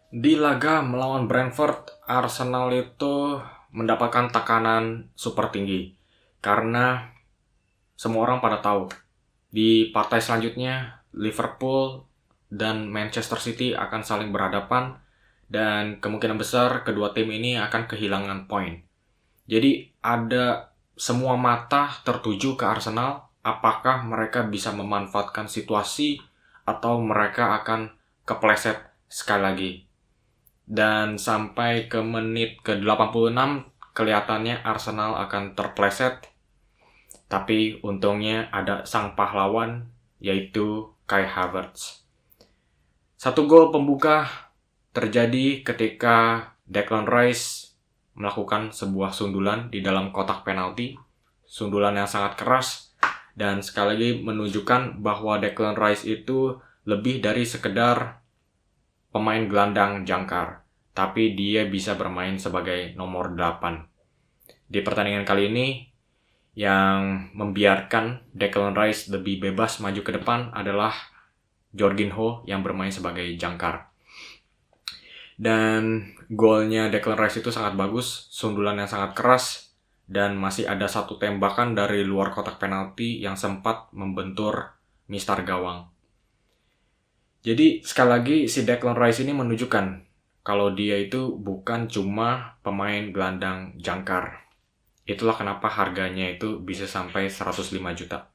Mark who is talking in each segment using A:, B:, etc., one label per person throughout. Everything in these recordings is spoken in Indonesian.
A: Di laga melawan Brentford, Arsenal itu mendapatkan tekanan super tinggi. Karena semua orang pada tahu, di partai selanjutnya Liverpool dan Manchester City akan saling berhadapan dan kemungkinan besar kedua tim ini akan kehilangan poin. Jadi ada semua mata tertuju ke Arsenal, apakah mereka bisa memanfaatkan situasi atau mereka akan kepleset sekali lagi. Dan sampai ke menit ke-86 kelihatannya Arsenal akan terpleset. Tapi untungnya ada sang pahlawan, yaitu Kai Havertz. Satu gol pembuka terjadi ketika Declan Rice melakukan sebuah sundulan di dalam kotak penalti. Sundulan yang sangat keras dan sekali lagi menunjukkan bahwa Declan Rice itu lebih dari sekedar pemain gelandang jangkar, tapi dia bisa bermain sebagai nomor 8. Di pertandingan kali ini, yang membiarkan Declan Rice lebih bebas maju ke depan adalah Jorginho yang bermain sebagai jangkar. Dan golnya Declan Rice itu sangat bagus, sundulan yang sangat keras, dan masih ada satu tembakan dari luar kotak penalti yang sempat membentur mistar gawang. Jadi sekali lagi si Declan Rice ini menunjukkan kalau dia itu bukan cuma pemain gelandang jangkar. Itulah kenapa harganya itu bisa sampai 105 juta.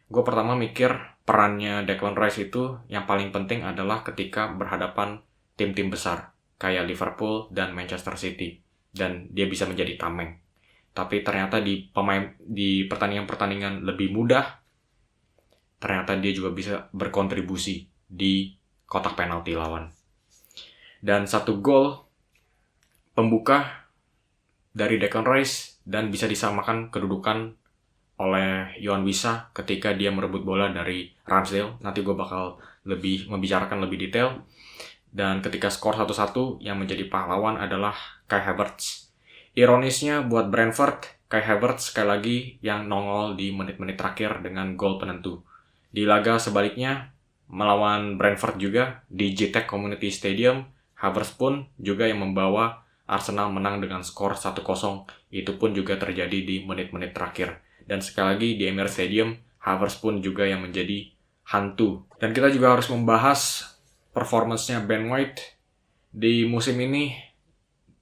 A: Gue pertama mikir perannya Declan Rice itu yang paling penting adalah ketika berhadapan tim-tim besar kayak Liverpool dan Manchester City, dan dia bisa menjadi tameng. Tapi ternyata di pertandingan-pertandingan lebih mudah, ternyata dia juga bisa berkontribusi di kotak penalti lawan. Dan satu gol pembuka dari Declan Rice dan bisa disamakan kedudukan oleh Yohan Wissa ketika dia merebut bola dari Ramsdale. Nanti gue bakal lebih membicarakan lebih detail. Dan ketika skor 1-1 yang menjadi pahlawan adalah Kai Havertz. Ironisnya buat Brentford, Kai Havertz sekali lagi yang nongol di menit-menit terakhir dengan gol penentu. Di laga sebaliknya, melawan Brentford juga di GTEC Community Stadium, Havertz pun juga yang membawa Arsenal menang dengan skor 1-0. Itu pun juga terjadi di menit-menit terakhir. Dan sekali lagi di Emirates Stadium, Havertz pun juga yang menjadi hantu. Dan kita juga harus membahas performance-nya Ben White. Di musim ini,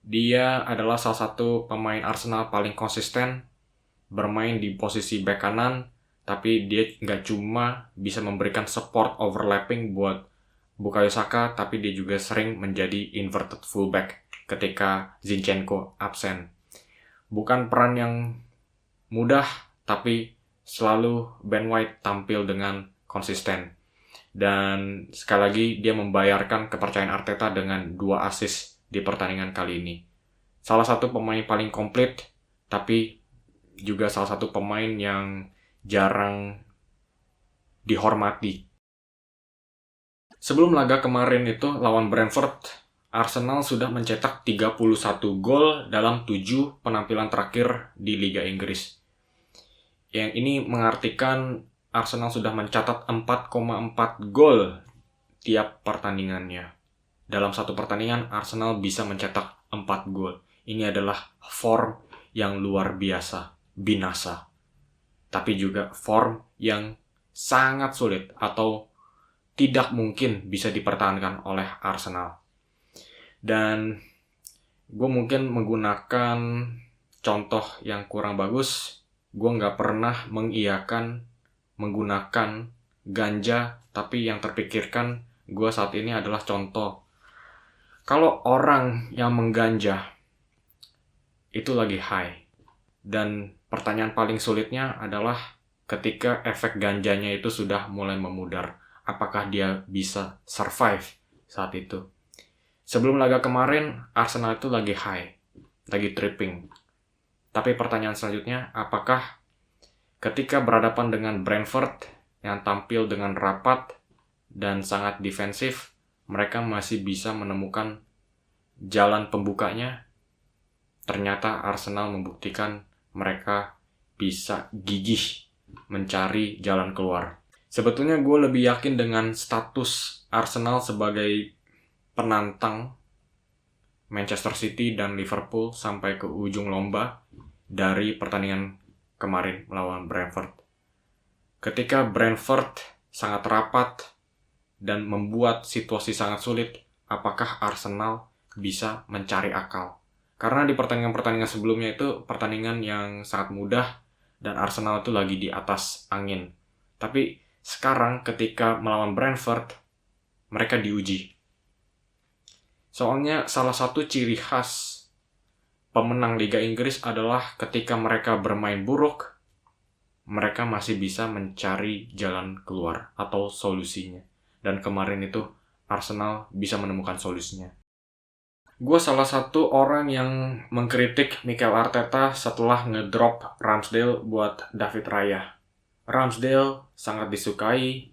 A: dia adalah salah satu pemain Arsenal paling konsisten, bermain di posisi bek kanan, tapi dia nggak cuma bisa memberikan support overlapping buat Bukayo Saka, tapi dia juga sering menjadi inverted fullback ketika Zinchenko absen. Bukan peran yang mudah, tapi selalu Ben White tampil dengan konsisten. Dan sekali lagi dia membayarkan kepercayaan Arteta dengan 2 assist di pertandingan kali ini. Salah satu pemain paling komplit, tapi juga salah satu pemain yang jarang dihormati. Sebelum laga kemarin itu lawan Brentford, Arsenal sudah mencetak 31 gol dalam 7 penampilan terakhir di Liga Inggris. Yang ini mengartikan Arsenal sudah mencatat 4,4 gol tiap pertandingannya. Dalam satu pertandingan, Arsenal bisa mencetak 4 gol. Ini adalah form yang luar biasa, binasa. Tapi juga form yang sangat sulit atau tidak mungkin bisa dipertahankan oleh Arsenal. Dan gue mungkin menggunakan contoh yang kurang bagus. Gue nggak pernah mengiyakan menggunakan ganja, tapi yang terpikirkan gue saat ini adalah contoh. Kalau orang yang mengganja itu lagi high, dan pertanyaan paling sulitnya adalah ketika efek ganjanya itu sudah mulai memudar, apakah dia bisa survive saat itu? Sebelum laga kemarin, Arsenal itu lagi high, lagi tripping. Tapi pertanyaan selanjutnya, apakah ketika berhadapan dengan Brentford yang tampil dengan rapat dan sangat defensif, mereka masih bisa menemukan jalan pembukanya? Ternyata Arsenal membuktikan mereka bisa gigih mencari jalan keluar. Sebetulnya gue lebih yakin dengan status Arsenal sebagai penantang Manchester City dan Liverpool sampai ke ujung lomba dari pertandingan kemarin melawan Brentford. Ketika Brentford sangat rapat dan membuat situasi sangat sulit, apakah Arsenal bisa mencari akal? Karena di pertandingan-pertandingan sebelumnya itu pertandingan yang sangat mudah dan Arsenal itu lagi di atas angin. Tapi sekarang ketika melawan Brentford, mereka diuji. Soalnya salah satu ciri khas pemenang Liga Inggris adalah ketika mereka bermain buruk, mereka masih bisa mencari jalan keluar atau solusinya. Dan kemarin itu Arsenal bisa menemukan solusinya. Gue salah satu orang yang mengkritik Mikel Arteta setelah ngedrop Ramsdale buat David Raya. Ramsdale sangat disukai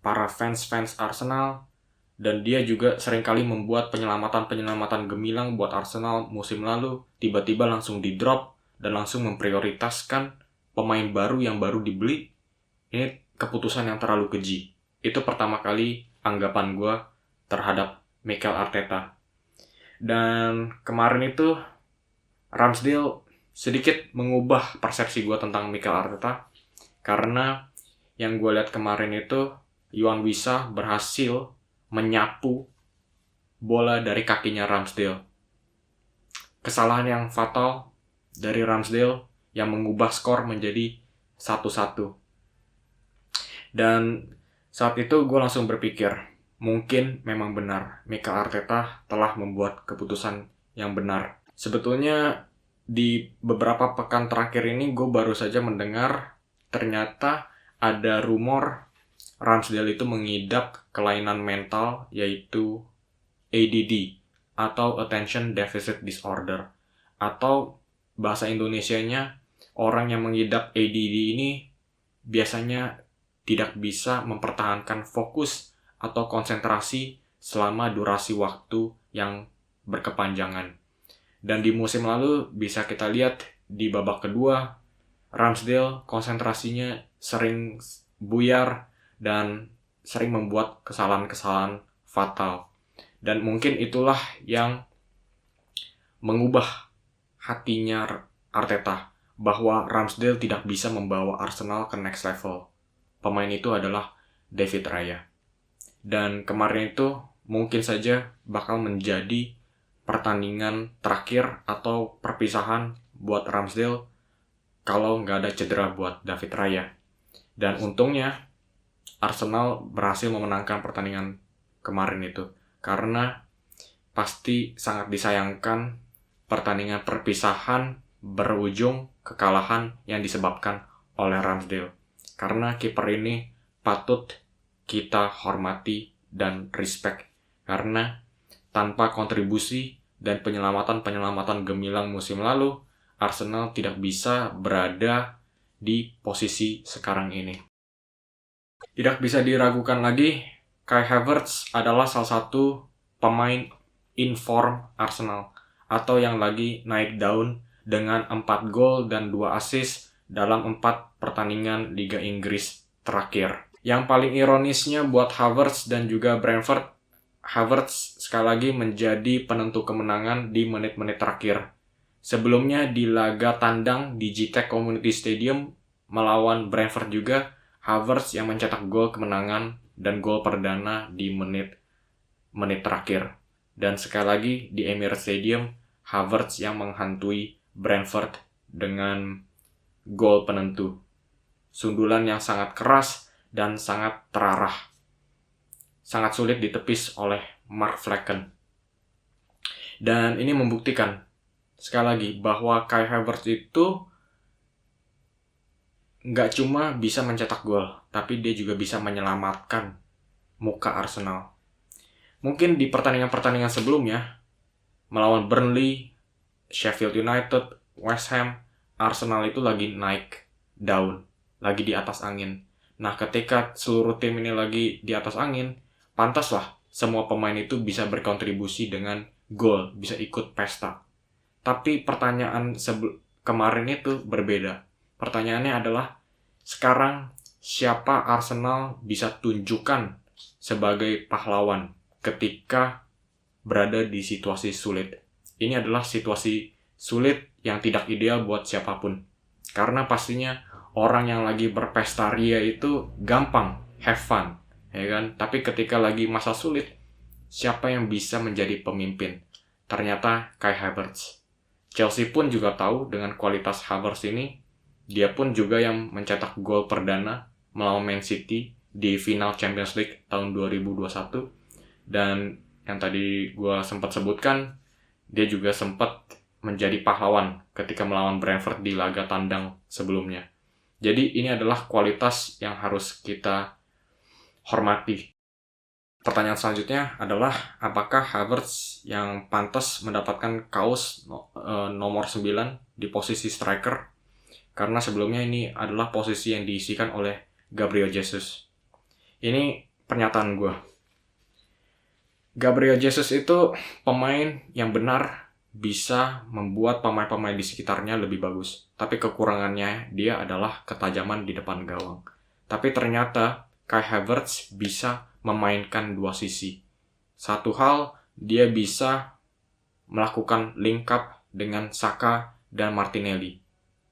A: para fans-fans Arsenal, dan dia juga seringkali membuat penyelamatan-penyelamatan gemilang buat Arsenal musim lalu, tiba-tiba langsung di-drop dan langsung memprioritaskan pemain baru yang baru dibeli. Ini keputusan yang terlalu keji. Itu pertama kali anggapan gue terhadap Mikel Arteta. Dan kemarin itu Ramsdale sedikit mengubah persepsi gue tentang Mikel Arteta, karena yang gue lihat kemarin itu Yohan Wissa berhasil menyapu bola dari kakinya Ramsdale. Kesalahan yang fatal dari Ramsdale yang mengubah skor menjadi 1-1. Dan saat itu gue langsung berpikir, mungkin memang benar Mikel Arteta telah membuat keputusan yang benar. Sebetulnya di beberapa pekan terakhir ini gue baru saja mendengar ternyata ada rumor Ramsdale itu mengidap kelainan mental, yaitu ADD atau Attention Deficit Disorder, atau bahasa Indonesianya, orang yang mengidap ADD ini biasanya tidak bisa mempertahankan fokus atau konsentrasi selama durasi waktu yang berkepanjangan. Dan di musim lalu bisa kita lihat di babak kedua, Ramsdale konsentrasinya sering buyar dan sering membuat kesalahan-kesalahan fatal. Dan mungkin itulah yang mengubah hatinya Arteta, bahwa Ramsdale tidak bisa membawa Arsenal ke next level. Pemain itu adalah David Raya. Dan kemarin itu mungkin saja bakal menjadi pertandingan terakhir atau perpisahan buat Ramsdale kalau nggak ada cedera buat David Raya. Dan untungnya Arsenal berhasil memenangkan pertandingan kemarin itu, karena pasti sangat disayangkan pertandingan perpisahan berujung kekalahan yang disebabkan oleh Ramsdale. Karena kiper ini patut kita hormati dan respect, karena tanpa kontribusi dan penyelamatan-penyelamatan gemilang musim lalu, Arsenal tidak bisa berada di posisi sekarang ini. Tidak bisa diragukan lagi, Kai Havertz adalah salah satu pemain inform Arsenal, atau yang lagi naik daun dengan 4 gol dan 2 assist dalam 4 pertandingan Liga Inggris terakhir. Yang paling ironisnya buat Havertz dan juga Brentford, Havertz sekali lagi menjadi penentu kemenangan di menit-menit terakhir. Sebelumnya di laga tandang di GTEC Community Stadium melawan Brentford juga, Havertz yang mencetak gol kemenangan dan gol perdana di menit terakhir. Dan sekali lagi di Emirates Stadium, Havertz yang menghantui Brentford dengan gol penentu. Sundulan yang sangat keras dan sangat terarah. Sangat sulit ditepis oleh Mark Flekken. Dan ini membuktikan sekali lagi bahwa Kai Havertz itu nggak cuma bisa mencetak gol, tapi dia juga bisa menyelamatkan muka Arsenal. Mungkin di pertandingan-pertandingan sebelumnya, melawan Burnley, Sheffield United, West Ham, Arsenal itu lagi naik daun, lagi di atas angin. Nah, ketika seluruh tim ini lagi di atas angin, pantaslah semua pemain itu bisa berkontribusi dengan gol, bisa ikut pesta. Tapi pertanyaan kemarin itu berbeda. Pertanyaannya adalah, sekarang siapa Arsenal bisa tunjukkan sebagai pahlawan ketika berada di situasi sulit? ini adalah situasi sulit yang tidak ideal buat siapapun. Karena pastinya orang yang lagi berpesta ria itu gampang, have fun, ya kan? Tapi ketika lagi masa sulit, siapa yang bisa menjadi pemimpin? Ternyata Kai Havertz. Chelsea pun juga tahu dengan kualitas Havertz ini, dia pun juga yang mencetak gol perdana melawan Man City di final Champions League tahun 2021. Dan yang tadi gue sempat sebutkan, dia juga sempat menjadi pahlawan ketika melawan Brentford di laga tandang sebelumnya. Jadi ini adalah kualitas yang harus kita hormati. Pertanyaan selanjutnya adalah, apakah Havertz yang pantas mendapatkan kaos nomor 9 di posisi striker? Karena sebelumnya ini adalah posisi yang diisikan oleh Gabriel Jesus. Ini pernyataan gue. Gabriel Jesus itu pemain yang benar bisa membuat pemain-pemain di sekitarnya lebih bagus. Tapi kekurangannya dia adalah ketajaman di depan gawang. Tapi ternyata Kai Havertz bisa memainkan dua sisi. Satu hal, dia bisa melakukan link up dengan Saka dan Martinelli.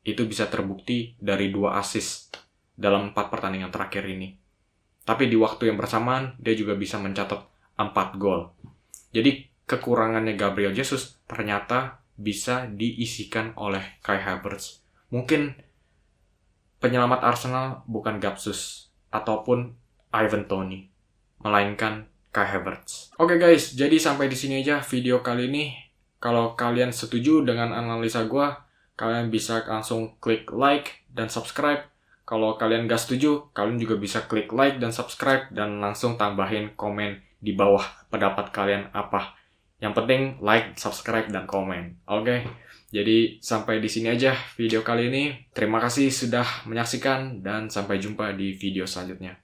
A: Itu bisa terbukti dari 2 assist dalam 4 pertandingan terakhir ini. Tapi di waktu yang bersamaan, dia juga bisa mencatat 4 gol. Jadi kekurangannya Gabriel Jesus ternyata bisa diisikan oleh Kai Havertz. Mungkin penyelamat Arsenal bukan Gapsus ataupun Ivan Toney, melainkan Kai Havertz. Oke guys, jadi sampai di sini aja video kali ini. Kalau kalian setuju dengan analisa gue, kalian bisa langsung klik like dan subscribe. Kalau kalian gak setuju, kalian juga bisa klik like dan subscribe dan langsung tambahin komen di bawah pendapat kalian apa. Yang penting like, subscribe, dan komen. Oke, jadi sampai di sini aja video kali ini. Terima kasih sudah menyaksikan dan sampai jumpa di video selanjutnya.